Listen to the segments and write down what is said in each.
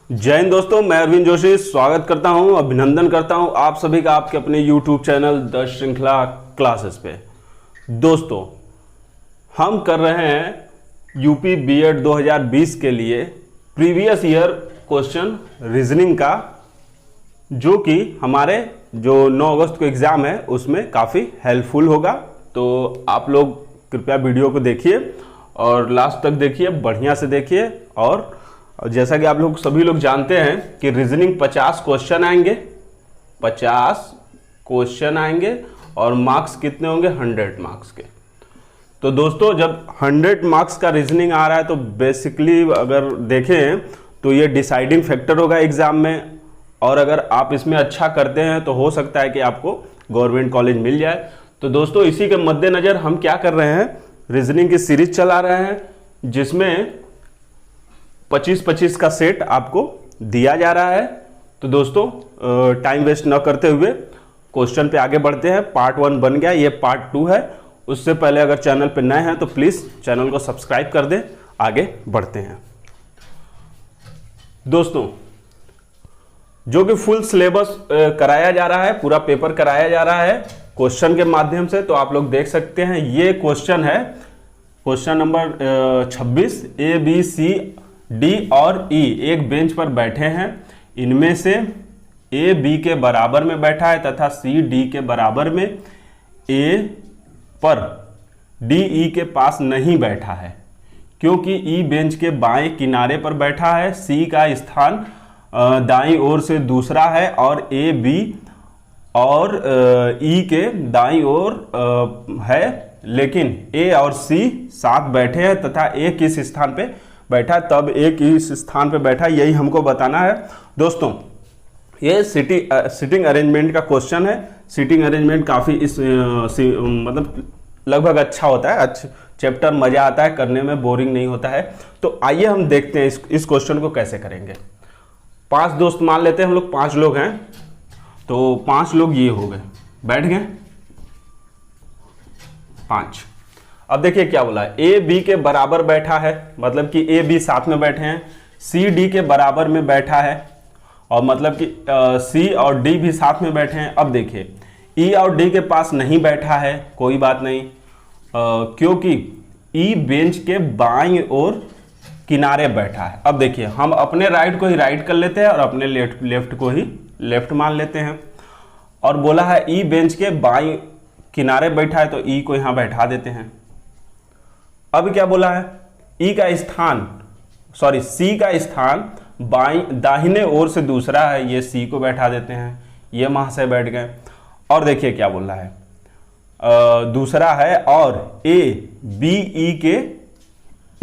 जय हिंद दोस्तों, मैं अरविंद जोशी स्वागत करता हूं, अभिनंदन करता हूं आप सभी का आपके अपने YouTube चैनल द श्रृंखला क्लासेस पे। दोस्तों, हम कर रहे हैं यूपी बीएड 2020 के लिए प्रीवियस ईयर क्वेश्चन रीजनिंग का, जो कि हमारे जो 9 अगस्त को एग्ज़ाम है उसमें काफ़ी हेल्पफुल होगा। तो आप लोग कृपया वीडियो को देखिए और लास्ट तक देखिए, बढ़िया से देखिए। और जैसा कि आप लोग सभी लोग जानते हैं कि रीजनिंग 50 क्वेश्चन आएंगे, 50 क्वेश्चन आएंगे और मार्क्स कितने होंगे? 100 मार्क्स के। तो दोस्तों, जब 100 मार्क्स का रीजनिंग आ रहा है तो बेसिकली अगर देखें तो ये डिसाइडिंग फैक्टर होगा एग्जाम में। और अगर आप इसमें अच्छा करते हैं तो हो सकता है कि आपको गवर्नमेंट कॉलेज मिल जाए। तो दोस्तों, इसी के मद्देनजर हम क्या कर रहे हैं, रीजनिंग की सीरीज चला रहे हैं, जिसमें 25-25 का सेट आपको दिया जा रहा है। तो दोस्तों, टाइम वेस्ट न करते हुए क्वेश्चन पे आगे बढ़ते हैं। पार्ट 1 बन गया, ये पार्ट 2 है। उससे पहले अगर चैनल पे नए हैं तो प्लीज़ चैनल को सब्सक्राइब कर दें। आगे बढ़ते हैं दोस्तों, जो कि फुल सिलेबस कराया जा रहा है, पूरा पेपर कराया जा रहा है क्वेश्चन के माध्यम से। तो आप लोग देख सकते हैं, ये क्वेश्चन है question number 26। A B C D और ई एक बेंच पर बैठे हैं। इनमें से ए बी के बराबर में बैठा है तथा सी डी के बराबर में। ए पर डी ई के पास नहीं बैठा है, क्योंकि ई बेंच के बाएं किनारे पर बैठा है। सी का स्थान दाईं ओर से दूसरा है और ए बी और ई के दाईं ओर है, लेकिन ए और सी साथ बैठे हैं तथा ए किस स्थान पे बैठा, तब ए किस स्थान पे बैठा, यही हमको बताना है। दोस्तों, ये सिटिंग अरेंजमेंट का क्वेश्चन है। सिटिंग अरेंजमेंट काफ़ी मतलब लगभग अच्छा होता है, अच्छा चैप्टर, मज़ा आता है करने में, बोरिंग नहीं होता है। तो आइए हम देखते हैं इस क्वेश्चन को कैसे करेंगे। 5 दोस्त मान लेते हैं, हम लोग 5 लोग हैं। तो 5 लोग ये हो गए, बैठ गए 5। अब देखिए क्या बोला है, ए बी के बराबर बैठा है, मतलब कि ए बी साथ में बैठे हैं। सी डी के बराबर में बैठा है, और मतलब कि सी और डी भी साथ में बैठे हैं। अब देखिए, ई और डी के पास नहीं बैठा है, कोई बात नहीं, क्योंकि ई बेंच के बाईं ओर किनारे बैठा है। अब देखिए, हम अपने राइट को ही राइट कर लेते हैं और अपने लेफ्ट को ही लेफ्ट मान लेते हैं। और बोला है ई बेंच के बाईं किनारे बैठा है, तो ई को यहां बैठा देते हैं। अब क्या बोला है, सी का स्थान दाहिने ओर से दूसरा है, ये सी को बैठा देते हैं, ये वहां से बैठ गए। और देखिए क्या बोल रहा है, दूसरा है और ए बी ई के,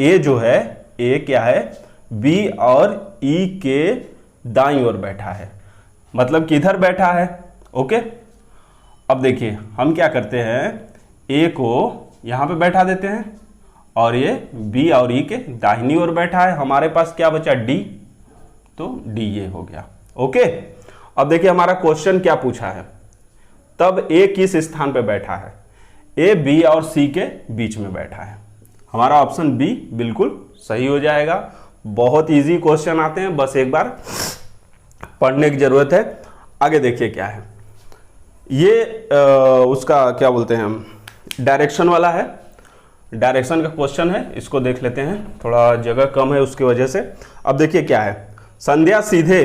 ए जो है, ए क्या है, बी और ई के दाईं ओर बैठा है, मतलब किधर बैठा है। ओके, अब देखिए हम क्या करते हैं, ए को यहां पे बैठा देते हैं और ये बी और ई के दाहिनी ओर बैठा है। हमारे पास क्या बचा, डी, तो डी ये हो गया। ओके, अब देखिए हमारा क्वेश्चन क्या पूछा है, तब ए किस स्थान पे बैठा है। ए बी और सी के बीच में बैठा है। हमारा ऑप्शन बी बिल्कुल सही हो जाएगा। बहुत इजी क्वेश्चन आते हैं, बस एक बार पढ़ने की जरूरत है। आगे देखिए क्या है, ये उसका क्या बोलते हैं हम, डायरेक्शन वाला है, डायरेक्शन का क्वेश्चन है। इसको देख लेते हैं, थोड़ा जगह कम है उसकी वजह से। अब देखिए क्या है, संध्या सीधे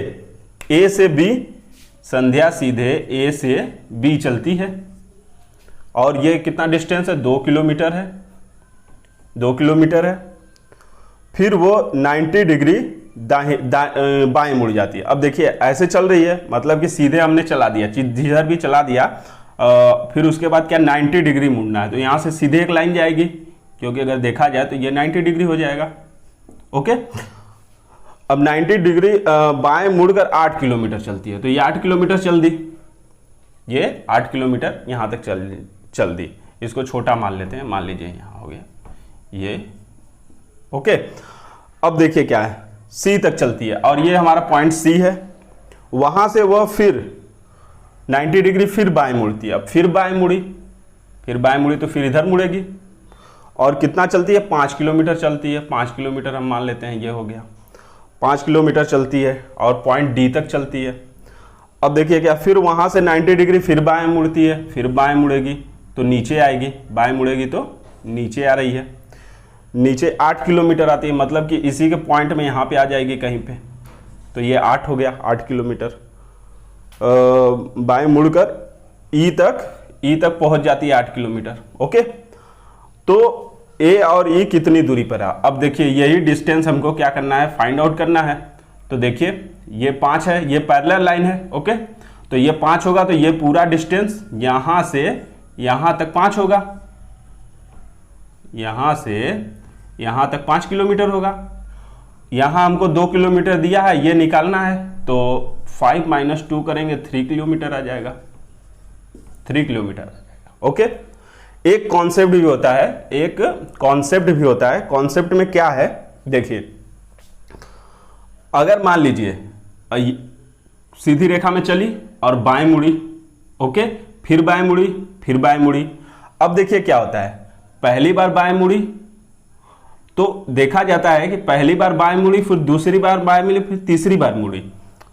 ए से बी चलती है, और ये कितना डिस्टेंस है, 2 किलोमीटर है, 2 किलोमीटर है। फिर वो 90 डिग्री बाएं मुड़ जाती है। अब देखिए ऐसे चल रही है, मतलब कि सीधे हमने चला दिया, जिधर भी चला दिया, फिर उसके बाद क्या 90 डिग्री मुड़ना है, तो यहाँ से सीधे एक लाइन जाएगी, क्योंकि अगर देखा जाए तो ये 90 डिग्री हो जाएगा। ओके, अब 90 डिग्री बाएं मुड़कर 8 किलोमीटर चलती है, तो ये 8 किलोमीटर चल दी, ये 8 किलोमीटर यहाँ तक चल दी। इसको छोटा मान लेते हैं, मान लीजिए यहाँ हो गया ये। ओके, अब देखिए क्या है, सी तक चलती है और ये हमारा पॉइंट सी है। वहां से वह फिर 90 डिग्री फिर बाएं मुड़ती है। अब फिर बाएं मुड़ी तो फिर इधर मुड़ेगी, और कितना चलती है, 5 किलोमीटर चलती है। 5 किलोमीटर हम मान लेते हैं, ये हो गया। 5 किलोमीटर चलती है और पॉइंट डी तक चलती है। अब देखिए क्या, फिर वहाँ से 90 डिग्री फिर बाएं मुड़ती है, फिर बाएं मुड़ेगी तो नीचे आएगी, बाएं मुड़ेगी तो नीचे आ रही है, नीचे 8 किलोमीटर आती है, मतलब कि इसी के पॉइंट में यहाँ पे आ जाएगी कहीं पे, तो ये 8 हो गया, 8 किलोमीटर। बाएं मुड़कर ई तक पहुँच जाती है 8 किलोमीटर। ओके, तो ए और ई कितनी दूरी पर है। अब देखिए यही डिस्टेंस हमको क्या करना है, फाइंड आउट करना है। तो देखिए ये 5 है, ये पैरेलल लाइन है। ओके, तो ये 5 होगा तो ये पूरा डिस्टेंस यहां से यहां तक 5 होगा, यहां से यहां तक 5 किलोमीटर होगा। यहां हमको 2 किलोमीटर दिया है, ये निकालना है, तो 5 - 2 करेंगे 3 किलोमीटर आ जाएगा, 3 किलोमीटर आ जाएगा। ओके, एक कॉन्सेप्ट भी होता है, कॉन्सेप्ट में क्या है देखिए, अगर मान लीजिए सीधी रेखा में चली और बाएं मुड़ी, ओके, फिर बाएं मुड़ी, फिर बाएं मुड़ी। अब देखिए क्या होता है, पहली बार बाएं मुड़ी तो देखा जाता है कि पहली बार बाएं मुड़ी, फिर दूसरी बार बाएं मुड़ी, फिर तीसरी बार मुड़ी।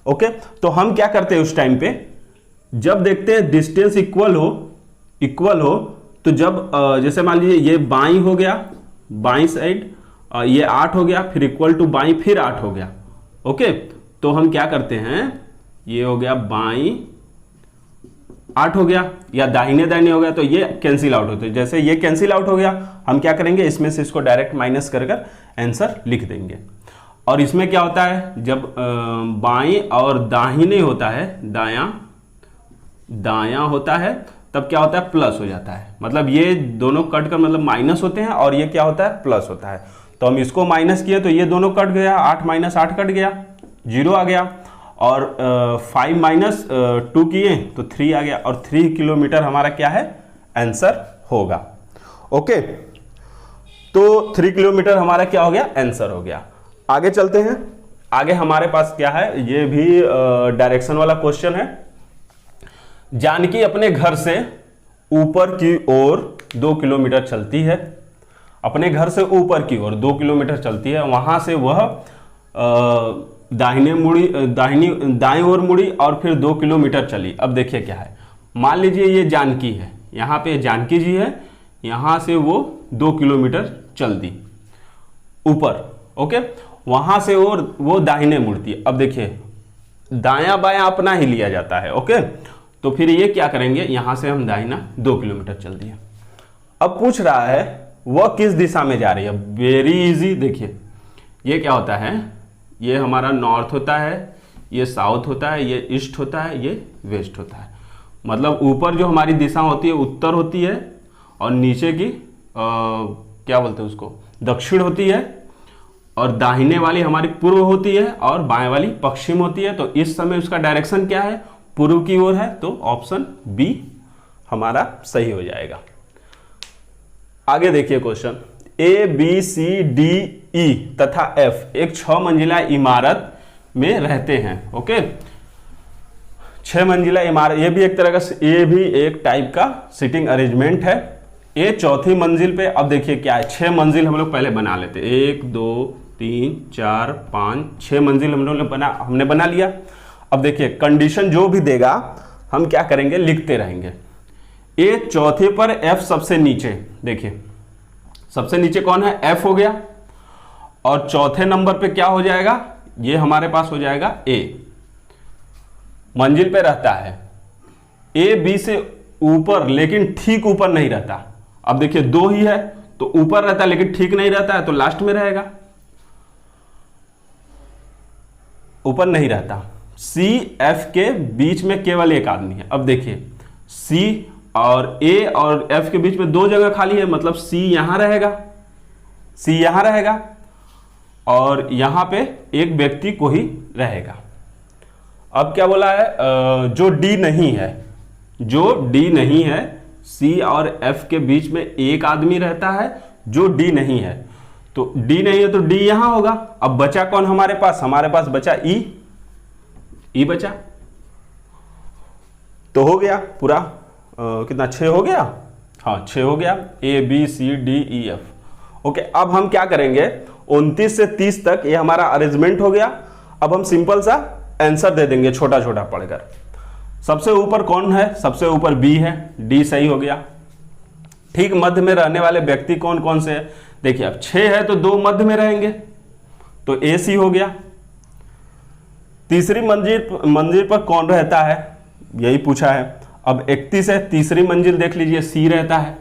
ओके, तो हम क्या करते हैं उस टाइम पे, जब देखते हैं डिस्टेंस इक्वल हो तो जब जैसे मान लीजिए ये बाईं हो गया, बाईं साइड, ये 8 हो गया, फिर इक्वल टू बाईं, फिर 8 हो गया। ओके, तो हम क्या करते हैं, ये हो गया बाईं 8 हो गया, या दाहिने दाहिने हो गया, तो ये कैंसिल आउट होते हैं। जैसे ये कैंसिल आउट हो गया, हम क्या करेंगे, इसमें से इसको डायरेक्ट माइनस कर आंसर लिख देंगे। और इसमें क्या होता है, जब बाईं और दाहिने होता है, दायां होता है, तब क्या होता है, प्लस हो जाता है। मतलब ये दोनों कट कर मतलब माइनस होते हैं, और ये क्या होता है, प्लस होता है। तो हम इसको माइनस किए तो ये दोनों कट गया, 8 - 8 कट गया, 0 आ गया, और 5 - 2 किए तो 3 आ गया, और 3 किलोमीटर हमारा क्या है, आंसर होगा। ओके, तो 3 किलोमीटर हमारा क्या हो गया, आंसर हो गया। आगे चलते हैं, आगे हमारे पास क्या है, ये भी डायरेक्शन वाला क्वेश्चन है। जानकी अपने घर से ऊपर की ओर 2 किलोमीटर चलती है, अपने घर से ऊपर की ओर 2 किलोमीटर चलती है, वहां से वह दाईं ओर मुड़ी और फिर 2 किलोमीटर चली। अब देखिए क्या है, मान लीजिए ये जानकी है, यहाँ पे जानकी जी है, यहां से वो 2 किलोमीटर चल दी ऊपर। ओके, वहां से और वो दाहिने मुड़ती है। अब देखिए दायां बायां अपना ही लिया जाता है। ओके, तो फिर ये क्या करेंगे, यहां से हम दाहिना 2 किलोमीटर चल दिए। अब पूछ रहा है वह किस दिशा में जा रही है। वेरी इजी, देखिए ये क्या होता है, ये हमारा नॉर्थ होता है, ये साउथ होता है, ये ईस्ट होता है, ये वेस्ट होता है। मतलब ऊपर जो हमारी दिशा होती है उत्तर होती है, और नीचे की क्या बोलते हैं उसको, दक्षिण होती है, और दाहिने वाली हमारी पूर्व होती है, और बाएं वाली पश्चिम होती है। तो इस समय उसका डायरेक्शन क्या है, पूर्व की ओर है, तो ऑप्शन बी हमारा सही हो जाएगा। आगे देखिए question, A B C D E तथा एफ एक 6 मंजिला इमारत में रहते हैं। ओके, 6 मंजिला इमारत, ये भी एक तरह का, ये भी एक टाइप का सिटिंग अरेंजमेंट है। ये चौथी मंजिल पे, अब देखिए क्या है, 6 मंजिल हम लोग पहले बना लेते, 1 2 3 4 5 6 मंजिल हम लोग हमने बना लिया। अब देखिए कंडीशन जो भी देगा हम क्या करेंगे, लिखते रहेंगे। ए चौथे पर, एफ सबसे नीचे, देखिए सबसे नीचे कौन है, एफ हो गया, और चौथे नंबर पे क्या हो जाएगा, ये हमारे पास हो जाएगा ए, मंजिल पे रहता है। ए बी से ऊपर लेकिन ठीक ऊपर नहीं रहता। अब देखिए 2 ही है तो ऊपर रहता है लेकिन ठीक नहीं रहता है, तो लास्ट में रहेगा, ऊपर नहीं रहता। सी एफ के बीच में केवल एक आदमी है। अब देखिए सी और ए और एफ के बीच में 2 जगह खाली है, मतलब सी यहां रहेगा, सी यहां रहेगा, और यहां पे एक व्यक्ति को ही रहेगा। अब क्या बोला है, जो डी नहीं है, जो डी नहीं है, सी और एफ के बीच में एक आदमी रहता है जो डी नहीं है, तो डी नहीं है तो डी यहां होगा। अब बचा कौन हमारे पास, हमारे पास बचा ई, ई बचा, तो हो गया पूरा कितना, 6 हो गया, हाँ 6 हो गया, A B C D E F. Okay, अब हम क्या करेंगे, 29 से 30 तक ये हमारा अरेंजमेंट हो गया। अब हम सिंपल सा आंसर दे देंगे छोटा छोटा पढ़कर। सबसे ऊपर कौन है? सबसे ऊपर बी है, डी सही हो गया। ठीक मध्य में रहने वाले व्यक्ति कौन कौन से हैं? देखिए अब 6 है तो 2 मध्य में रहेंगे, तो ए सी हो गया। तीसरी मंजिल पर कौन रहता है? यही पूछा है। अब 31 है, तीसरी मंजिल देख लीजिए सी रहता है।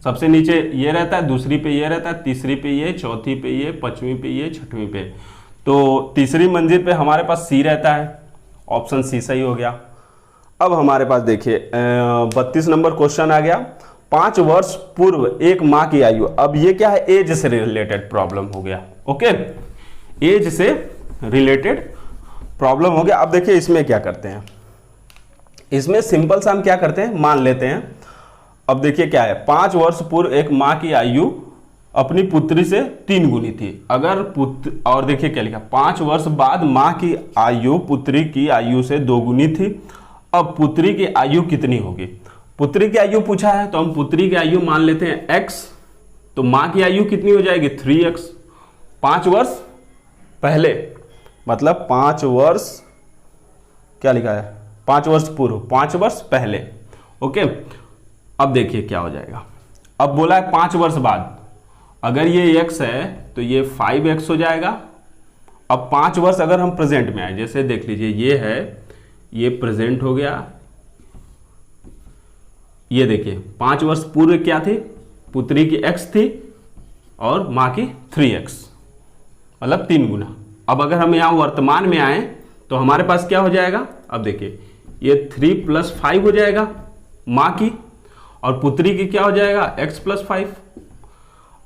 सबसे नीचे ये रहता है, दूसरी पे ये रहता है, तीसरी पे ये, चौथी पे ये, पांचवी पे ये, छठवीं पे। तो तीसरी मंजिल पे हमारे पास सी रहता है, ऑप्शन सी सही हो गया। अब हमारे पास देखिए 32 नंबर क्वेश्चन आ गया। 5 वर्ष पूर्व एक माँ की आयु, अब ये क्या है? एज से रिलेटेड प्रॉब्लम हो गया। ओके, एज से रिलेटेड प्रॉब्लम हो गया। अब देखिए इसमें क्या करते हैं, इसमें सिंपल सा हम क्या करते हैं, मान लेते हैं। अब देखिए क्या है, 5 वर्ष पूर्व एक माँ की आयु अपनी पुत्री से 3 गुनी थी। अगर पुत्र, और देखिए क्या लिखा, 5 वर्ष बाद माँ की आयु पुत्री की आयु से 2 गुनी थी। अब पुत्री की आयु कितनी होगी? पुत्री की आयु पूछा है तो हम पुत्री की आयु मान लेते हैं x, तो माँ की आयु कितनी हो जाएगी? 3x। 5 वर्ष पहले, मतलब 5 वर्ष, क्या लिखा है? 5 वर्ष पूर्व, 5 वर्ष पहले। ओके, अब देखिए क्या हो जाएगा। अब बोला है 5 वर्ष बाद, अगर ये x है तो ये 5x हो जाएगा। अब 5 वर्ष अगर हम प्रेजेंट में आए, जैसे देख लीजिए ये है, ये प्रेजेंट हो गया। ये देखिए 5 वर्ष पूर्व क्या थी? पुत्री की x थी और माँ की 3x, मतलब 3 गुना। अब अगर हम यहाँ वर्तमान में आए तो हमारे पास क्या हो जाएगा? अब देखिए ये 3 + 5 हो जाएगा माँ की, और पुत्री की क्या हो जाएगा? x + 5।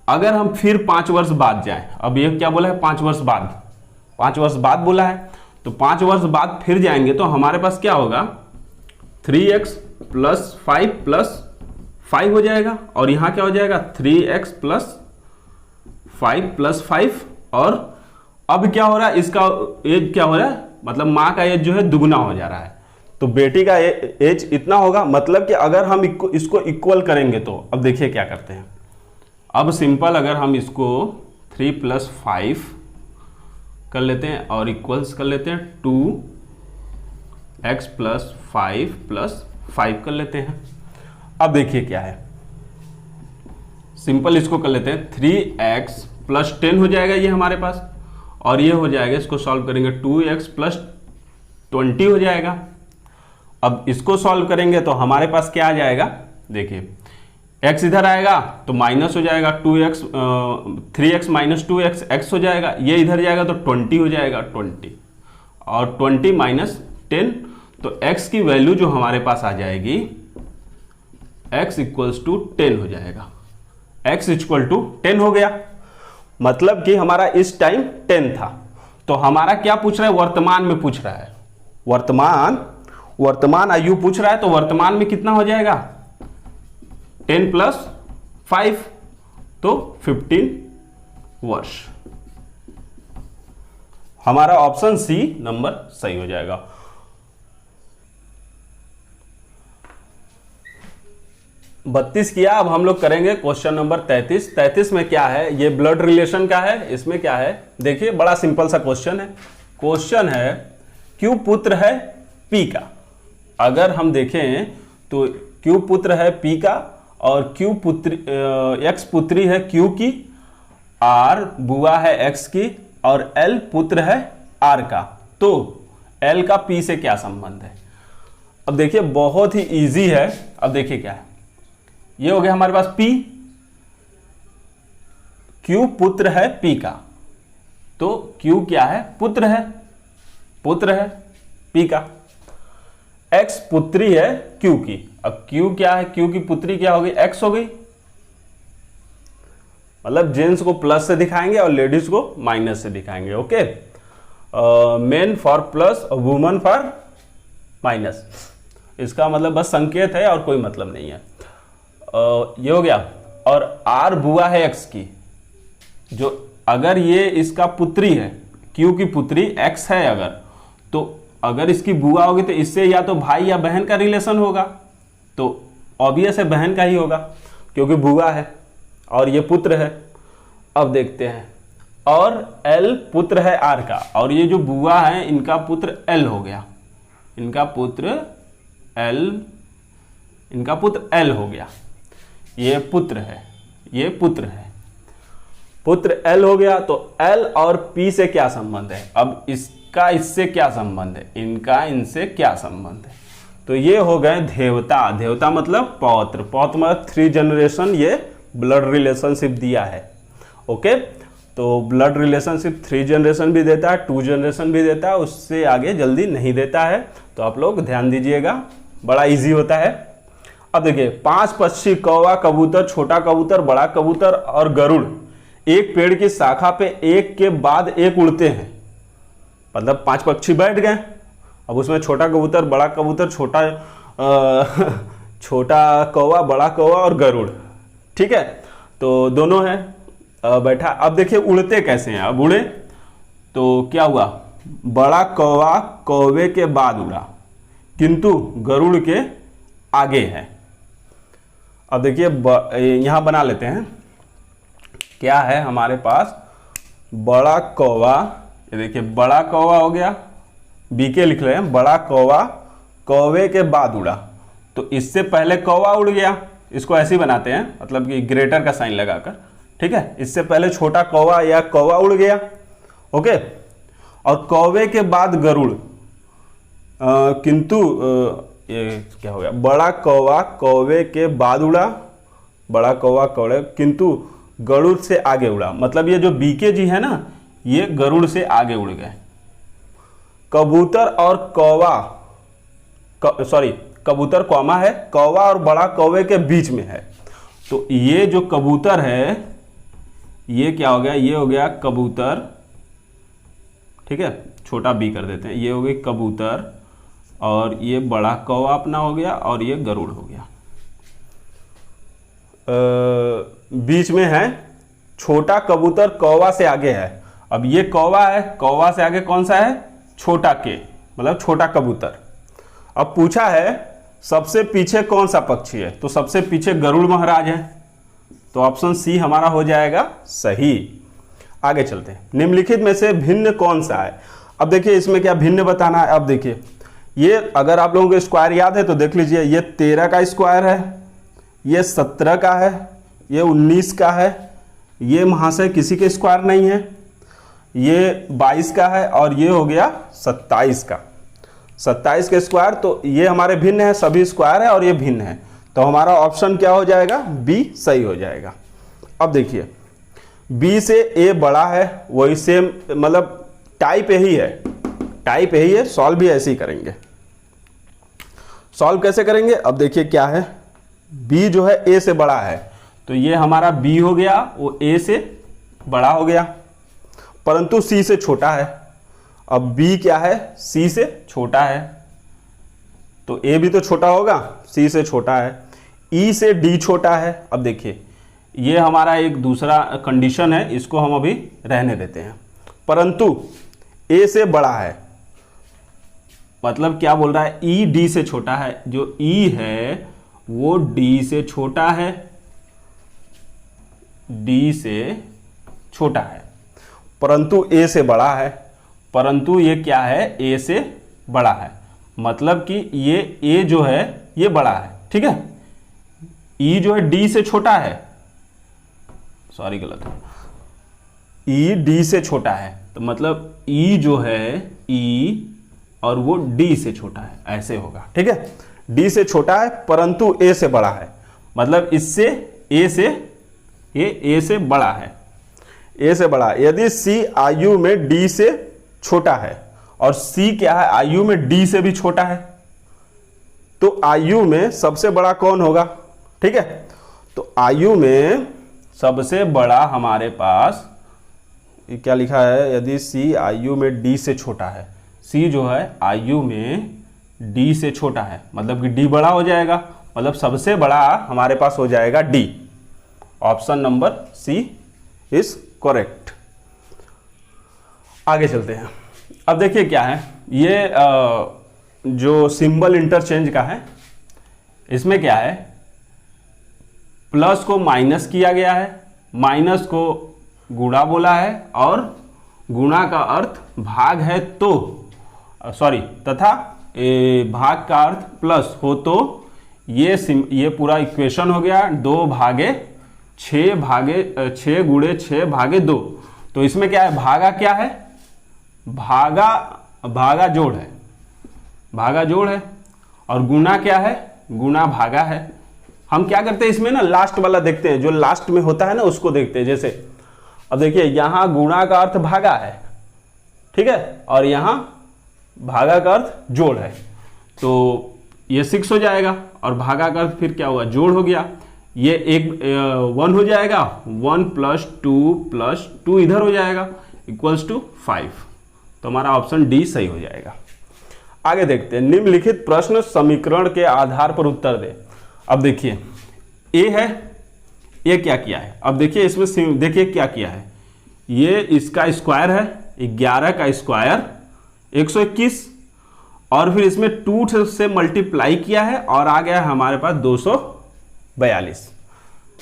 अगर हम फिर 5 वर्ष बाद जाएं, अब ये क्या बोला है? 5 वर्ष बाद, 5 वर्ष बाद बोला है, तो 5 वर्ष बाद फिर जाएंगे तो हमारे पास क्या होगा? 3x + 5 + 5 हो जाएगा, और यहाँ क्या हो जाएगा? 3x + 5 + 5। और अब क्या हो रहा है? इसका एज क्या हो रहा है? मतलब माँ का एज जो है दुगुना हो जा रहा है, तो बेटी का एज इतना होगा। मतलब कि अगर हम इसको इक्वल करेंगे तो अब देखिए क्या करते हैं। अब सिंपल अगर हम इसको 3 + 5 कर लेते हैं और इक्वल्स कर लेते हैं 2x + 5 + 5 कर लेते हैं। अब देखिए क्या है, सिंपल इसको कर लेते हैं। 3x + 10 हो जाएगा ये हमारे पास, और ये हो जाएगा, इसको सॉल्व करेंगे 2x + 20 हो जाएगा। अब इसको सॉल्व करेंगे तो हमारे पास क्या आ जाएगा? देखिए x इधर आएगा तो माइनस हो जाएगा 2x, 3x - 2x x हो जाएगा, ये इधर जाएगा तो 20 हो जाएगा 20, और 20 - 10, तो x की वैल्यू जो हमारे पास आ जाएगी x = 10 हो जाएगा। x = 10 हो गया, मतलब कि हमारा इस टाइम 10 था। तो हमारा क्या पूछ रहा है? वर्तमान में पूछ रहा है, वर्तमान आयु पूछ रहा है, तो वर्तमान में कितना हो जाएगा? 10 + 5, तो 15 वर्ष। हमारा ऑप्शन सी नंबर सही हो जाएगा। बत्तीस किया। अब हम लोग करेंगे क्वेश्चन नंबर 33। 33 में क्या है? ये ब्लड रिलेशन का है। इसमें क्या है? देखिए बड़ा सिंपल सा क्वेश्चन है। क्वेश्चन है क्यू पुत्र है पी का। अगर हम देखें तो क्यू पुत्र है पी का, और क्यू पुत्री एक्स पुत्री है क्यू की, आर बुआ है एक्स की, और एल पुत्र है आर का। तो एल का पी से क्या संबंध है? अब देखिए बहुत ही इजी है। अब देखिए क्या है, ये हो गया हमारे पास P, Q पुत्र है P का, तो Q क्या है? पुत्र है P का। X पुत्री है Q की। अब Q क्या है? Q की पुत्री क्या होगी? X हो गई। मतलब जेंट्स को प्लस से दिखाएंगे और लेडीज को माइनस से दिखाएंगे। ओके, मेन फॉर प्लस और वुमन फॉर माइनस। इसका मतलब बस संकेत है और कोई मतलब नहीं है। ये हो गया। और आर बुआ है एक्स की, जो अगर ये इसका पुत्री है, क्यू की पुत्री एक्स है अगर, तो अगर इसकी बुआ होगी तो इससे या तो भाई या बहन का रिलेशन होगा, तो ऑब्वियस है बहन का ही होगा क्योंकि बुआ है और ये पुत्र है। अब देखते हैं और एल पुत्र है आर का, और ये जो बुआ है इनका पुत्र एल हो गया, इनका पुत्र एल हो गया। ये पुत्र है, ये पुत्र है, पुत्र एल हो गया। तो एल और पी से क्या संबंध है? अब इसका इससे क्या संबंध है? इनका इनसे क्या संबंध है? तो ये हो गए देवता। देवता मतलब पौत्र, पौत्र मतलब 3 जनरेशन ये ब्लड रिलेशनशिप दिया है। ओके, तो ब्लड रिलेशनशिप 3 जनरेशन भी देता है, 2 जनरेशन भी देता है, उससे आगे जल्दी नहीं देता है। तो आप लोग ध्यान दीजिएगा, बड़ा इजी होता है। अब देखिए 5 पक्षी, कौवा, कबूतर, छोटा कबूतर, बड़ा कबूतर और गरुड़ एक पेड़ की शाखा पे एक के बाद एक उड़ते हैं। मतलब 5 पक्षी बैठ गए, अब उसमें छोटा कबूतर, बड़ा कबूतर, छोटा कौवा, बड़ा कौवा और गरुड़, ठीक है, तो दोनों हैं बैठा। अब देखिए उड़ते कैसे हैं। अब उड़े तो क्या हुआ, बड़ा कौवा कौवे के बाद उड़ा किंतु गरुड़ के आगे है। अब देखिए यहां बना लेते हैं, क्या है हमारे पास, बड़ा कौवा, ये देखिए बड़ा कौवा हो गया, बीके लिख रहे हैं, बड़ा कौवा कौवे के बाद उड़ा। तो इससे पहले कौवा उड़ गया, इसको ऐसे ही बनाते हैं, मतलब कि ग्रेटर का साइन लगाकर, ठीक है। इससे पहले छोटा कौवा या कौवा उड़ गया, ओके, और कौवे के बाद गरुड़, किंतु ये क्या हो गया, बड़ा कौवा कौवे के बाद उड़ा, बड़ा कौवा कौवे किंतु गरुड़ से आगे उड़ा। मतलब ये जो बीके जी है ना, ये गरुड़ से आगे उड़ गए। कबूतर और कौवा, कबूतर कौमा है, कौवा और बड़ा कौवे के बीच में है। तो ये जो कबूतर है, ये क्या हो गया, ये हो गया कबूतर, ठीक है, छोटा बी कर देते हैं, ये हो गई कबूतर, और ये बड़ा कौवा अपना हो गया, और ये गरुड़ हो गया। बीच में है छोटा कबूतर, कौवा से आगे है। अब ये कौवा है, कौवा से आगे कौन सा है, छोटा के, मतलब छोटा कबूतर। अब पूछा है सबसे पीछे कौन सा पक्षी है, तो सबसे पीछे गरुड़ महाराज है, तो ऑप्शन सी हमारा हो जाएगा सही। आगे चलते हैं, निम्नलिखित में से भिन्न कौन सा है। अब देखिए इसमें क्या भिन्न बताना है। अब देखिए ये अगर आप लोगों को स्क्वायर याद है तो देख लीजिए, ये 13 का स्क्वायर है, ये 17 का है, ये 19 का है, ये महाशय किसी के स्क्वायर नहीं है, ये 22 का है, और ये हो गया 27 का, 27 के स्क्वायर। तो ये हमारे भिन्न है, सभी स्क्वायर है और ये भिन्न है, तो हमारा ऑप्शन क्या हो जाएगा, बी सही हो जाएगा। अब देखिए बी से ए बड़ा है, वही सेम, मतलब टाइप यही है, टाइप यही है, सॉल्व भी ऐसे ही करेंगे। सॉल्व कैसे करेंगे, अब देखिए क्या है, बी जो है ए से बड़ा है, तो ये हमारा बी हो गया, वो ए से बड़ा हो गया, परंतु सी से छोटा है। अब बी क्या है, सी से छोटा है, तो ए भी तो छोटा होगा, सी से छोटा है। ई से डी छोटा है। अब देखिए ये हमारा एक दूसरा कंडीशन है, इसको हम अभी रहने देते हैं, परंतु ए से बड़ा है, मतलब क्या बोल रहा है, ई डी से छोटा है, जो ई है वो डी से छोटा है, डी से छोटा है, परंतु ए से बड़ा है, परंतु ये क्या है, ए से बड़ा है, मतलब कि ये ए जो है ये बड़ा है, ठीक है। ई जो है डी से छोटा है, सॉरी गलत है, ई डी से छोटा है, तो मतलब ई जो है, ई और वो डी से छोटा है, ऐसे होगा, ठीक है। डी से छोटा है परंतु ए से बड़ा है, मतलब इससे ए से, ये ए से बड़ा है, ए से बड़ा। यदि सी आयु में डी से छोटा है, और सी क्या है, आयु में डी से भी छोटा है, तो आयु में सबसे बड़ा कौन होगा, ठीक है। तो आयु में सबसे बड़ा हमारे पास ये क्या लिखा है, यदि सी आयु में डी से छोटा है, सी जो है आयु में डी से छोटा है, मतलब कि डी बड़ा हो जाएगा, मतलब सबसे बड़ा हमारे पास हो जाएगा D. Option number C is correct. आगे चलते हैं। अब देखिए क्या है, ये जो सिंबल इंटरचेंज का है, इसमें क्या है, प्लस को माइनस किया गया है, माइनस को गुणा बोला है और गुणा का अर्थ भाग है तो सॉरी तथा भाग का अर्थ प्लस हो तो ये पूरा इक्वेशन हो गया 2 भागे 6 गुणे 6 भागे 2। तो इसमें क्या है, भागा क्या है, भागा जोड़ है, भागा जोड़ है और गुना क्या है, गुना भागा है। हम क्या करते हैं इसमें ना, लास्ट वाला देखते हैं, जो लास्ट में होता है ना उसको देखते हैं। जैसे अब देखिए यहां गुणा का अर्थ भागा है, ठीक है, और यहां भागा का अर्थ जोड़ है, तो ये 6 हो जाएगा और भागा का अर्थ फिर क्या हुआ, जोड़ हो गया। ये 1 हो जाएगा, 1 + 2 इधर हो जाएगा इक्वल्स टू 5। तो हमारा ऑप्शन डी सही हो जाएगा। आगे देखते हैं, निम्नलिखित प्रश्न समीकरण के आधार पर उत्तर दे। अब देखिए ए है, ये क्या किया है, अब देखिए इसमें देखिए क्या किया है, ये इसका स्क्वायर है 11 का स्क्वायर 121 और फिर इसमें 2 से मल्टीप्लाई किया है और आ गया है हमारे पास 242।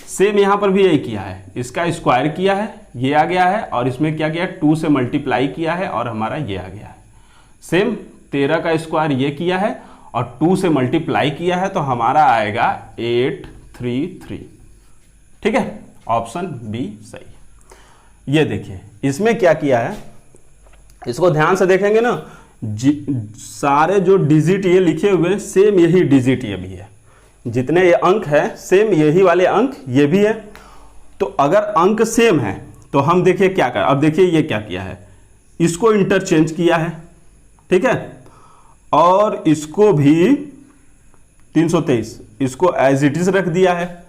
सेम यहां पर भी यही किया है, इसका स्क्वायर किया है, ये आ गया है और इसमें क्या किया, 2 से मल्टीप्लाई किया है और हमारा ये आ गया है। सेम 13 का स्क्वायर ये किया है और 2 से मल्टीप्लाई किया है, तो हमारा आएगा 833। ठीक है, ऑप्शन बी सही। ये देखिए इसमें क्या किया है, इसको ध्यान से देखेंगे ना, सारे जो डिजिट ये लिखे हुए हैं सेम यही डिजिट ये भी है, जितने ये अंक है सेम यही वाले अंक ये भी है। तो अगर अंक सेम है तो हम देखिए क्या कर, अब देखिए ये क्या किया है, इसको इंटरचेंज किया है, ठीक है, और इसको भी 323 इसको एज इट इज रख दिया है।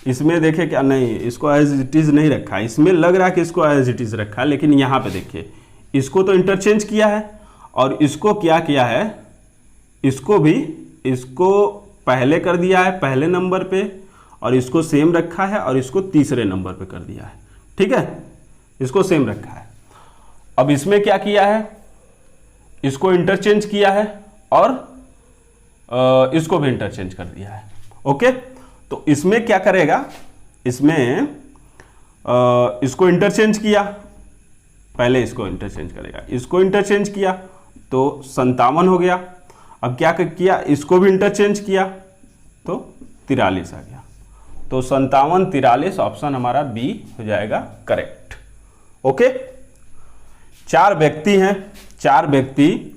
इसमें देखिए क्या, नहीं इसको एज इट इज नहीं रखा, इसमें लग रहा है कि इसको एज इट इज रखा, लेकिन यहाँ पे देखिए इसको तो इंटरचेंज किया है और इसको क्या किया है, इसको भी इसको पहले कर दिया है पहले नंबर पे और इसको सेम रखा है और इसको तीसरे नंबर पे कर दिया है, ठीक है, इसको सेम रखा है। अब इसमें क्या किया है, इसको इंटरचेंज किया है और इसको भी इंटरचेंज कर दिया है। ओके, तो इसमें क्या करेगा, इसमें इसको इंटरचेंज किया, पहले इसको इंटरचेंज करेगा, इसको इंटरचेंज किया तो 57 हो गया। अब क्या किया, इसको भी इंटरचेंज किया तो 43 आ गया। तो 57 43 ऑप्शन हमारा बी हो जाएगा करेक्ट। ओके, 4 व्यक्ति हैं, 4 व्यक्ति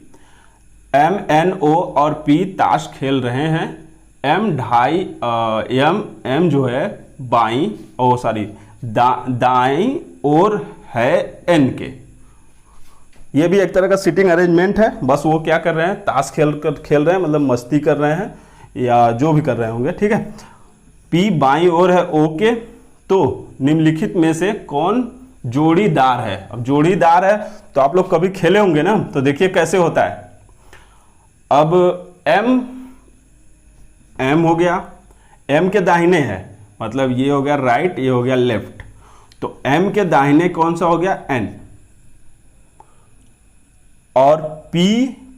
एम एन ओ और पी ताश खेल रहे हैं। एम जो है बाई दाई ओर है एन के। ये भी एक तरह का सिटिंग अरेंजमेंट है, बस वो क्या कर रहे हैं, ताश खेल रहे हैं, मतलब मस्ती कर रहे हैं या जो भी कर रहे होंगे, ठीक है। पी बाई ओर है ओ के, तो निम्नलिखित में से कौन जोड़ीदार है। अब जोड़ीदार है तो आप लोग कभी खेले होंगे ना, तो देखिए कैसे होता है। अब एम हो गया, एम के दाहिने है, मतलब ये हो गया राइट, ये हो गया लेफ्ट, तो एम के दाहिने कौन सा हो गया, एन, और P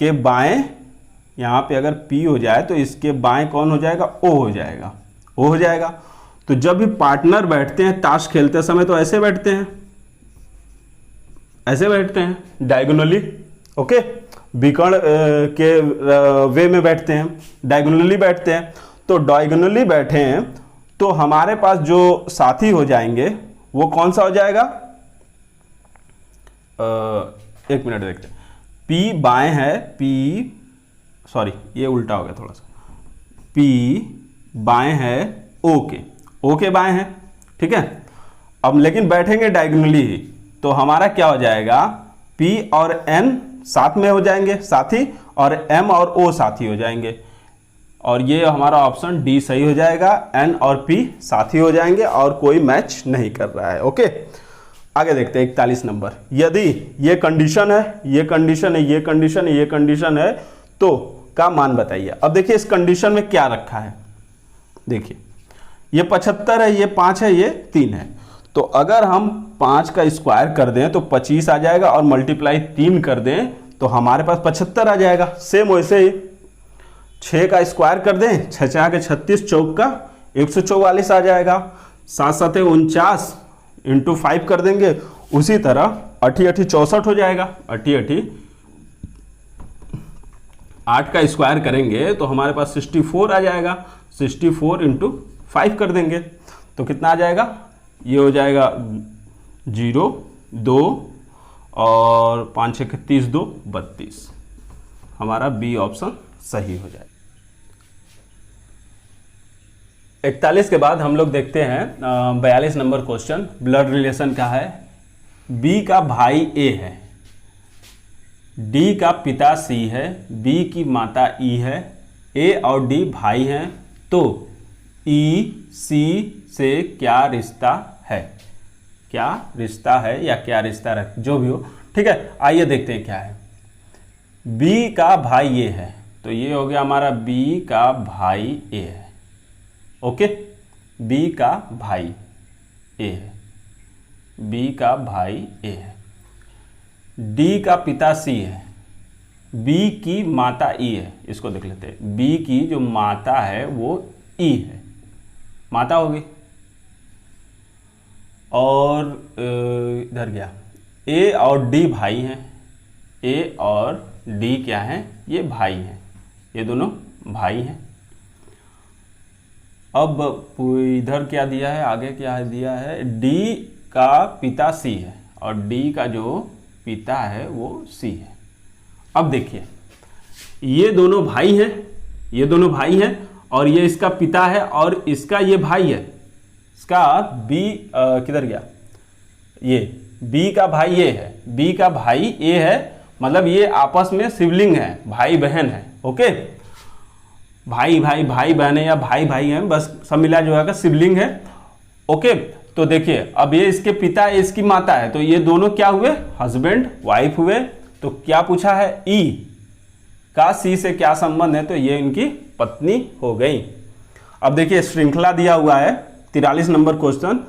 के बाएं, यहां पे अगर P हो जाए तो इसके बाएं कौन हो जाएगा, O हो जाएगा, O हो जाएगा। तो जब भी पार्टनर बैठते हैं ताश खेलते समय तो ऐसे बैठते हैं, ऐसे बैठते हैं डायगोनली। ओके, विकर्ण के वे में बैठते हैं, डायगोनली बैठते हैं। तो डायगोनली बैठे हैं तो हमारे पास जो साथी हो जाएंगे वो कौन सा हो जाएगा, एक मिनट देखते हैं। P बाएं है, सॉरी ये उल्टा हो गया थोड़ा सा, P बाएं है O के बाएं है, ठीक है। अब लेकिन बैठेंगे डायगोनली ही, तो हमारा क्या हो जाएगा, P और N साथ में हो जाएंगे साथी, और M और O साथी हो जाएंगे, और ये हमारा ऑप्शन डी सही हो जाएगा। N और P साथी हो जाएंगे और कोई मैच नहीं कर रहा है। ओके, आगे देखते हैं 41 नंबर। यदि ये कंडीशन है, ये कंडीशन है, ये कंडीशन है, ये कंडीशन है, तो का मान बताइए। अब देखिए इस कंडीशन में क्या रखा है, देखिए ये 75 है, ये 5 है, ये 3 है। तो अगर हम 5 का स्क्वायर कर दें तो 25 आ जाएगा और मल्टीप्लाई 3 कर दें तो हमारे पास 75 आ जाएगा। सेम वैसे ही 6 का स्क्वायर कर दें, 6 के 36, चौक का 144 आ जाएगा, 7 7 49, इंटू 5 कर देंगे, उसी तरह 8 8 64 हो जाएगा। 8 8 8 का स्क्वायर करेंगे तो हमारे पास 64 आ जाएगा। 64 इंटू 5 कर देंगे तो कितना आ जाएगा, ये हो जाएगा 0 2 और 5 6 30 2 32। हमारा बी ऑप्शन सही हो जाएगा। 41 के बाद हम लोग देखते हैं 42 नंबर क्वेश्चन। ब्लड रिलेशन का है। बी का भाई ए है, डी का पिता सी है, बी की माता ई है, ए और डी भाई हैं, तो ई सी से क्या रिश्ता है? क्या रिश्ता है या क्या रिश्ता रख, जो भी हो, ठीक है। आइए देखते हैं क्या है। बी का भाई ए है, तो ये हो गया हमारा बी का भाई ए है। ओके, बी का भाई ए है, बी का भाई ए है। डी का पिता सी है, बी की माता ई है। इसको देख लेते हैं। बी की जो माता है वो ई है, माता होगी। और इधर गया, ए और डी भाई हैं। ए और डी क्या हैं? ये भाई हैं, ये दोनों भाई हैं। अब इधर क्या दिया है, आगे क्या है दिया है, डी का पिता सी है और डी का जो पिता है वो सी है। अब देखिए, ये दोनों भाई हैं, ये दोनों भाई हैं और ये इसका पिता है और इसका ये भाई है। इसका बी किधर गया, ये बी का भाई ये है, बी का भाई ए है, मतलब ये आपस में सिबलिंग है, भाई बहन है। ओके, भाई भाई भाई बहन है या भाई भाई हैं, बस सब मिला जो है सिबलिंग है। ओके, तो देखिए अब ये इसके पिता है, इसकी माता है, तो ये दोनों क्या हुए, हस्बैंड वाइफ हुए। तो क्या पूछा है, ई का सी से क्या संबंध है, तो ये इनकी पत्नी हो गई। अब देखिए श्रृंखला दिया हुआ है, 43 नंबर क्वेश्चन।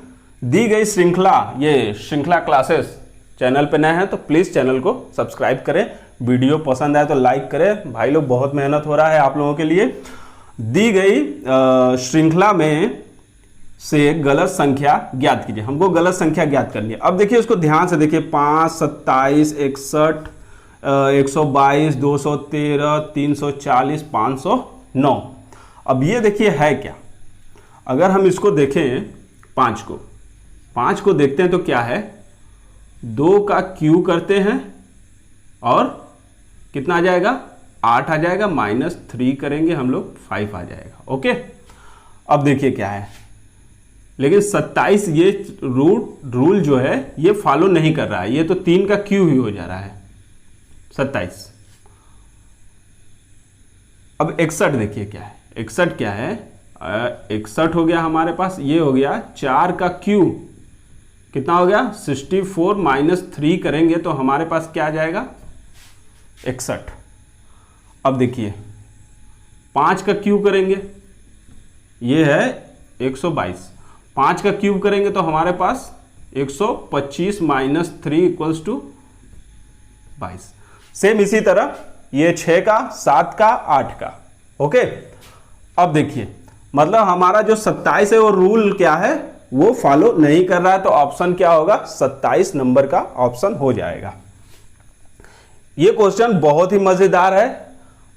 दी गई श्रृंखला, ये श्रृंखला क्लासेस, चैनल पे नए हैं तो प्लीज चैनल को सब्सक्राइब करें। वीडियो पसंद आए तो लाइक करें, भाई लोग बहुत मेहनत हो रहा है आप लोगों के लिए। दी गई श्रृंखला में से गलत संख्या ज्ञात कीजिए। हमको गलत संख्या ज्ञात करनी है। अब देखिए इसको ध्यान से देखिए, 5 27 61 122 213 340 509। अब ये देखिए है क्या, अगर हम इसको देखें 5 को देखते हैं तो क्या है, 2 का क्यू करते हैं और कितना आ जाएगा, 8 आ जाएगा, -3 करेंगे हम लोग 5 आ जाएगा। ओके, अब देखिए क्या है, लेकिन 27 ये रूल जो है ये फॉलो नहीं कर रहा है, ये तो 3 का क्यू ही हो जा रहा है 27। अब 61 देखिए क्या है, 61 क्या है, 61 हो गया हमारे पास, ये हो गया 4 का क्यू, कितना हो गया 64 -3 करेंगे तो हमारे पास क्या आ जाएगा 61। अब देखिए 5 का क्यूब करेंगे, ये है 122, 5 का क्यूब करेंगे तो हमारे पास 125 -3 इक्वल्स टू 22। सेम इसी तरह ये 6 का, 7 का, 8 का। ओके, अब देखिए मतलब हमारा जो 27 है वो रूल क्या है, वो फॉलो नहीं कर रहा है, तो ऑप्शन क्या होगा, 27 नंबर का ऑप्शन हो जाएगा। ये क्वेश्चन बहुत ही मजेदार है।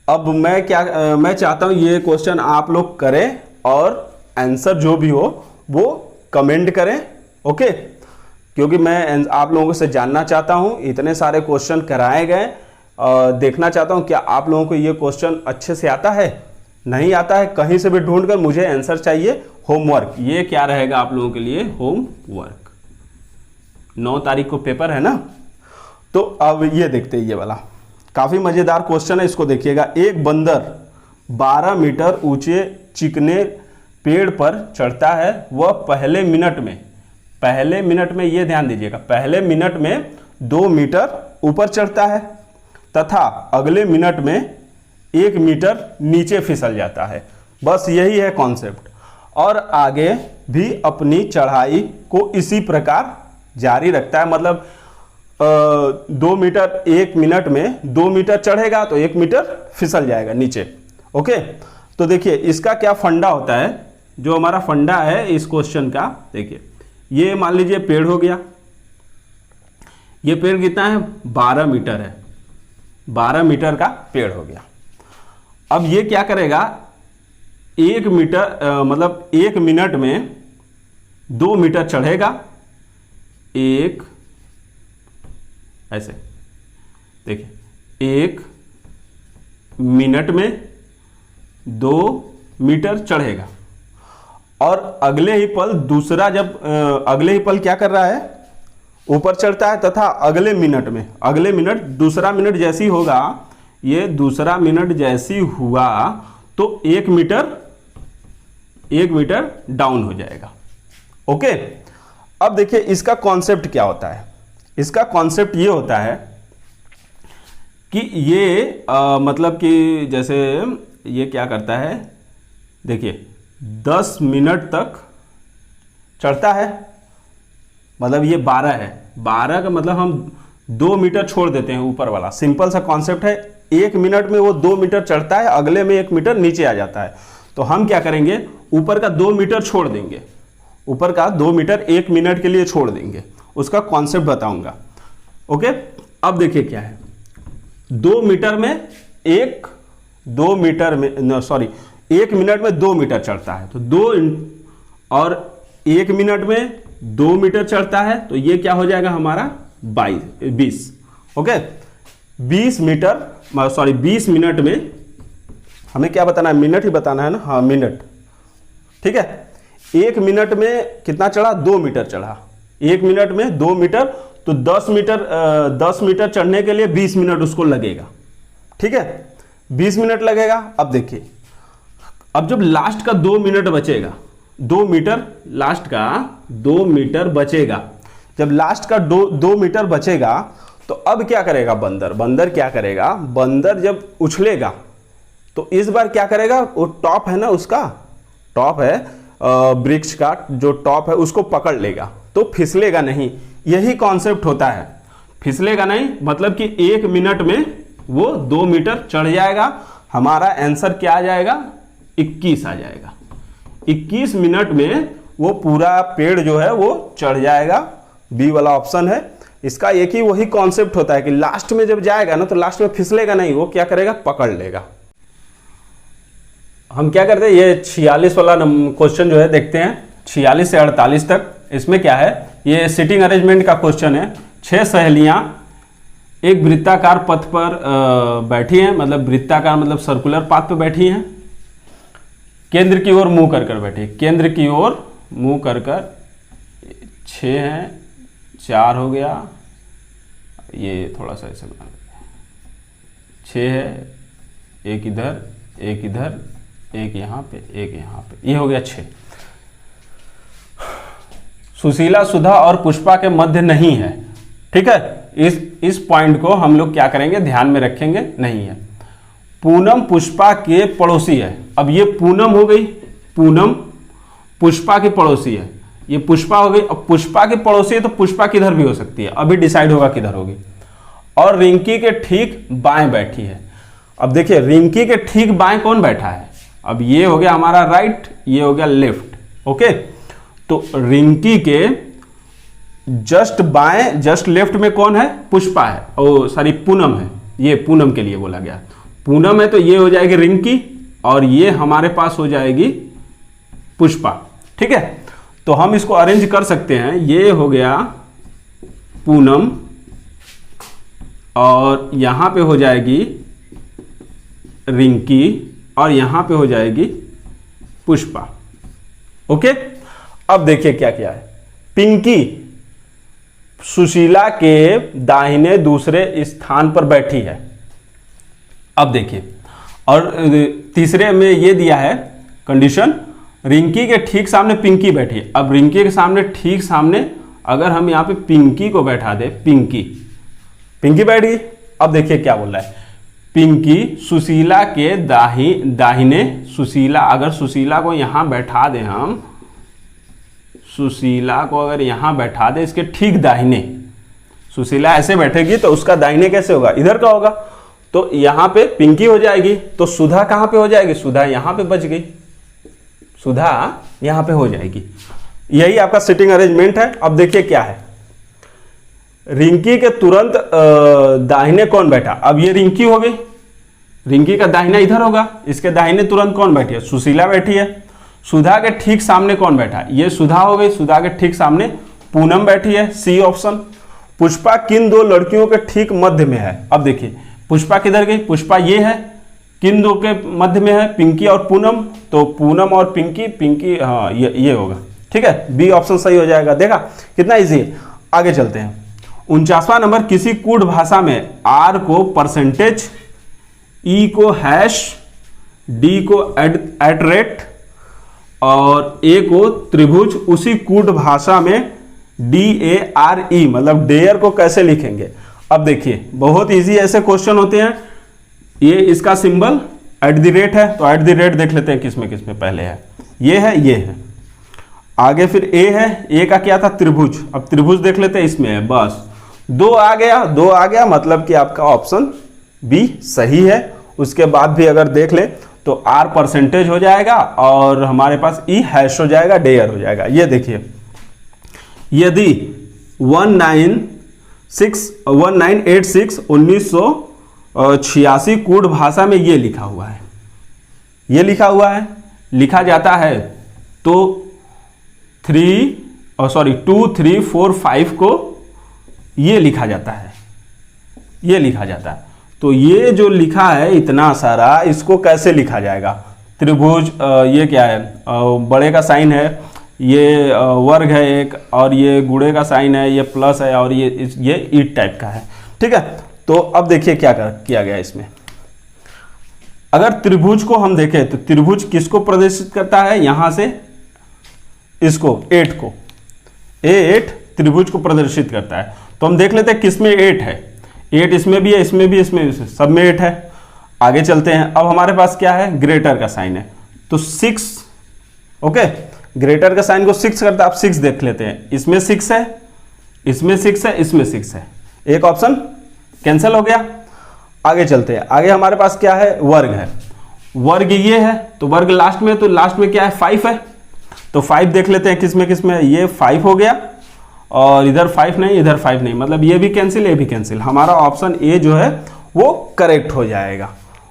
अब मैं चाहता हूं ये क्वेश्चन आप लोग करें और आंसर जो भी हो वो कमेंट करें। ओके, क्योंकि मैं आप लोगों से जानना चाहता हूं, इतने सारे क्वेश्चन कराए गए, देखना चाहता हूं क्या आप लोगों को ये क्वेश्चन अच्छे से आता है, नहीं आता है, कहीं से भी ढूंढ कर मुझे आंसर चाहिए। होमवर्क, ये क्या रहेगा आप लोगों के लिए, होमवर्क। 9 तारीख को पेपर है ना, तो अब ये देखते हैं, ये वाला काफी मजेदार क्वेश्चन है, इसको देखिएगा। एक बंदर 12 मीटर ऊंचे चिकने पेड़ पर चढ़ता है, वह पहले मिनट में ये ध्यान दीजिएगा, पहले मिनट में 2 मीटर ऊपर चढ़ता है तथा अगले मिनट में 1 मीटर नीचे फिसल जाता है। बस यही है कॉन्सेप्ट, और आगे भी अपनी चढ़ाई को इसी प्रकार जारी रखता है। मतलब 2 मीटर 1 मिनट में 2 मीटर चढ़ेगा तो 1 मीटर फिसल जाएगा नीचे। ओके, तो देखिए इसका क्या फंडा होता है, जो हमारा फंडा है इस क्वेश्चन का, देखिए ये मान लीजिए पेड़ हो गया, ये पेड़ कितना है 12 मीटर है, 12 मीटर का पेड़ हो गया। अब ये क्या करेगा 1 मीटर मतलब 1 मिनट में 2 मीटर चढ़ेगा, एक ऐसे देखिए 1 मिनट में 2 मीटर चढ़ेगा। और अगले ही पल दूसरा जब अगले ही पल क्या कर रहा है ऊपर चढ़ता है, तथा अगले मिनट दूसरा मिनट जैसी होगा, ये दूसरा मिनट जैसी हुआ तो 1 मीटर डाउन हो जाएगा। ओके, अब देखिए इसका कॉन्सेप्ट क्या होता है। इसका कॉन्सेप्ट ये होता है कि ये मतलब कि जैसे ये क्या करता है, देखिए 10 मिनट तक चढ़ता है, मतलब ये 12 है, 12 का मतलब हम 2 मीटर छोड़ देते हैं ऊपर वाला। सिंपल सा कॉन्सेप्ट है, 1 मिनट में वो 2 मीटर चढ़ता है, अगले में 1 मीटर नीचे आ जाता है। तो हम क्या करेंगे ऊपर का 2 मीटर छोड़ देंगे, ऊपर का 2 मीटर 1 मिनट के लिए छोड़ देंगे, उसका कॉन्सेप्ट बताऊंगा। ओके, अब देखिए क्या है 1 मिनट में 2 मीटर चढ़ता है, तो 2 और 1 मिनट में 2 मीटर चढ़ता है, तो ये क्या हो जाएगा हमारा 20। ओके, 20 मिनट में हमें क्या बताना है, मिनट ही बताना है ना, हाँ मिनट, ठीक है। 1 मिनट में कितना चढ़ा 2 मीटर चढ़ा, 1 मिनट में 2 मीटर, तो 10 मीटर चढ़ने के लिए 20 मिनट उसको लगेगा, ठीक है, 20 मिनट लगेगा। अब देखिए अब जब लास्ट का 2 मिनट बचेगा, 2 मीटर लास्ट का 2 मीटर बचेगा, जब लास्ट का 2 मीटर बचेगा तो अब क्या करेगा बंदर क्या करेगा, बंदर जब उछलेगा तो इस बार क्या करेगा, वो टॉप है ना, उसका टॉप है वृक्ष का जो टॉप है उसको पकड़ लेगा, तो फिसलेगा नहीं। यही कॉन्सेप्ट होता है, फिसलेगा नहीं मतलब कि 1 मिनट में वो 2 मीटर चढ़ जाएगा। हमारा आंसर क्या आ जाएगा 21 आ जाएगा। 21 मिनट में वो पूरा पेड़ जो है वो चढ़ जाएगा, बी वाला ऑप्शन है। इसका एक ही वही कॉन्सेप्ट होता है कि लास्ट में जब जाएगा ना तो लास्ट में फिसलेगा नहीं, वो क्या करेगा पकड़ लेगा। हम क्या करते हैं, ये 46 वाला क्वेश्चन जो है देखते हैं, 46 से 48 तक। इसमें क्या है, ये सिटिंग अरेंजमेंट का क्वेश्चन है। 6 सहेलियां एक वृत्ताकार पथ पर बैठी हैं, मतलब वृत्ताकार मतलब सर्कुलर पाथ पे बैठी हैं, केंद्र की ओर मुंह कर बैठी, केंद्र की ओर मुंह कर 6 हैं, 4 हो गया, ये थोड़ा सा ऐसे बना 6 है, एक इधर एक इधर, एक यहाँ पे एक यहाँ पे, ये हो गया 6। सुशीला सुधा और पुष्पा के मध्य नहीं है, ठीक है। इस पॉइंट को हम लोग क्या करेंगे, ध्यान में रखेंगे, नहीं है। पूनम पुष्पा के पड़ोसी है। अब ये पूनम हो गई, पूनम पुष्पा की पड़ोसी है, ये पुष्पा हो गई। अब पुष्पा की पड़ोसी है तो पुष्पा किधर भी हो सकती है, अभी डिसाइड होगा किधर होगी। और रिंकी के ठीक बाएं बैठी है। अब देखिए रिंकी के ठीक बाएं कौन बैठा है, अब ये हो गया हमारा राइट, ये हो गया लेफ्ट। ओके, तो रिंकी के जस्ट बाएं जस्ट लेफ्ट में कौन है, पुष्पा है, ओ सॉरी पूनम है, ये पूनम के लिए बोला गया। पूनम है तो ये हो जाएगी रिंकी और ये हमारे पास हो जाएगी पुष्पा, ठीक है। तो हम इसको अरेंज कर सकते हैं, ये हो गया पूनम और यहां पे हो जाएगी रिंकी और यहां पे हो जाएगी पुष्पा। ओके, अब देखिए क्या क्या है। पिंकी सुशीला के दाहिने दूसरे स्थान पर बैठी है। अब देखिए, और तीसरे में ये दिया है कंडीशन, रिंकी के ठीक सामने पिंकी बैठी है। अब रिंकी के सामने ठीक सामने अगर हम यहां पे पिंकी को बैठा दे, पिंकी बैठ गई। अब देखिए क्या बोल रहा है, पिंकी सुशीला के दाहिने, सुशीला अगर सुशीला को यहां बैठा दे, हम सुशीला को अगर यहां बैठा दे इसके ठीक दाहिने, सुशीला ऐसे बैठेगी तो उसका दाहिने कैसे होगा, इधर का होगा, तो यहां पे पिंकी हो जाएगी। तो सुधा कहां पे हो जाएगी, सुधा यहां पे बच गई, सुधा यहां पे हो जाएगी। यही आपका सिटिंग अरेंजमेंट है। अब देखिए क्या है, रिंकी के तुरंत दाहिने कौन बैठा। अब ये रिंकी हो गई, रिंकी का दाहिना इधर होगा, इसके दाहिने तुरंत कौन बैठी है, सुशीला बैठी है। सुधा के ठीक सामने कौन बैठा है, ये सुधा हो गई, सुधा के ठीक सामने पूनम बैठी है, सी ऑप्शन। पुष्पा किन दो लड़कियों के ठीक मध्य में है। अब देखिए पुष्पा किधर गई, पुष्पा ये है, किन दो के मध्य में है, पिंकी और पूनम, तो पूनम और पिंकी, पिंकी हाँ ये होगा, ठीक है, बी ऑप्शन सही हो जाएगा। देखा कितना इजी है। आगे चलते हैं। 49वां नंबर, किसी कूट भाषा में आर को परसेंटेज, ई को हैश, डी को एटरेट और ए को त्रिभुज, उसी कूट भाषा में DARE मतलब डेयर को कैसे लिखेंगे। अब देखिए बहुत इजी ऐसे क्वेश्चन होते हैं। ये इसका सिंबल @ है, तो @ देख लेते हैं किसमें किसमें पहले है, ये है। आगे फिर ए है, ए का क्या था, त्रिभुज। अब त्रिभुज देख लेते हैं, इसमें है, बस 2 आ गया, मतलब कि आपका ऑप्शन बी सही है। उसके बाद भी अगर देख ले तो आर परसेंटेज हो जाएगा और हमारे पास ई हैश हो जाएगा, डेयर हो जाएगा। ये देखिए, यदि 1986 1986 कूट भाषा में ये लिखा हुआ है, लिखा जाता है तो 2 3 4 5 को ये लिखा जाता है, तो ये जो लिखा है इतना सारा, इसको कैसे लिखा जाएगा। त्रिभुज, ये क्या है, बड़े का साइन है, ये वर्ग है एक, और ये गुणे का साइन है, ये प्लस है, और ये ईट टाइप का है, ठीक है। तो अब देखिए क्या किया गया इसमें। अगर त्रिभुज को हम देखें तो त्रिभुज किसको प्रदर्शित करता है, यहां से इसको 8 को, 8 त्रिभुज को प्रदर्शित करता है। तो हम देख लेते हैं किसमें 8 है, 8 इसमें भी है, इसमें भी, इसमें भी, सब में 8 है। आगे चलते हैं। अब हमारे पास क्या है, ग्रेटर का साइन है, तो 6, ओके, ग्रेटर का साइन को 6 करता है। आप 6 देख लेते हैं, इसमें 6 है, इसमें 6 है, इसमें 6 है, एक ऑप्शन कैंसिल हो गया। आगे चलते हैं। आगे हमारे पास क्या है, वर्ग है, वर्ग ये है, तो वर्ग लास्ट में, तो लास्ट में क्या है, 5 है, तो 5 देख लेते हैं किसमें किसमें, ये 5 हो गया, और इधर 5 नहीं, इधर 5 नहीं, मतलब ये भी कैंसिल, ये भी कैंसिल। हमारा ऑप्शन ए जो है वो करेक्ट हो जाएगा।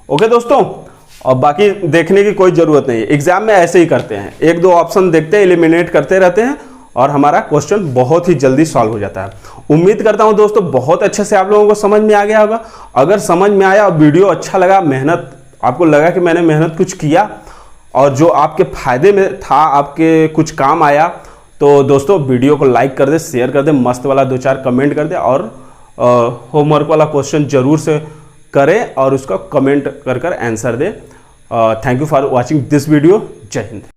ओके दोस्तों, और बाकी देखने की कोई जरूरत नहीं है, एग्जाम में ऐसे ही करते हैं, 1-2 ऑप्शन देखते हैं, एलिमिनेट करते रहते हैं, और हमारा क्वेश्चन बहुत ही जल्दी सॉल्व हो जाता है। उम्मीद करता हूं दोस्तों बहुत अच्छे से आप लोगों को समझ में आ गया होगा। अगर समझ में आया और वीडियो अच्छा लगा, मेहनत आपको लगा कि मैंने मेहनत कुछ किया और जो आपके फायदे में था, आपके कुछ काम आया, तो दोस्तों वीडियो को लाइक कर दे, शेयर कर दे, मस्त वाला 2-4 कमेंट कर दे, और होमवर्क वाला क्वेश्चन जरूर से करें और उसका कमेंट कर answer they. Thank you for watching this video. जय हिंद।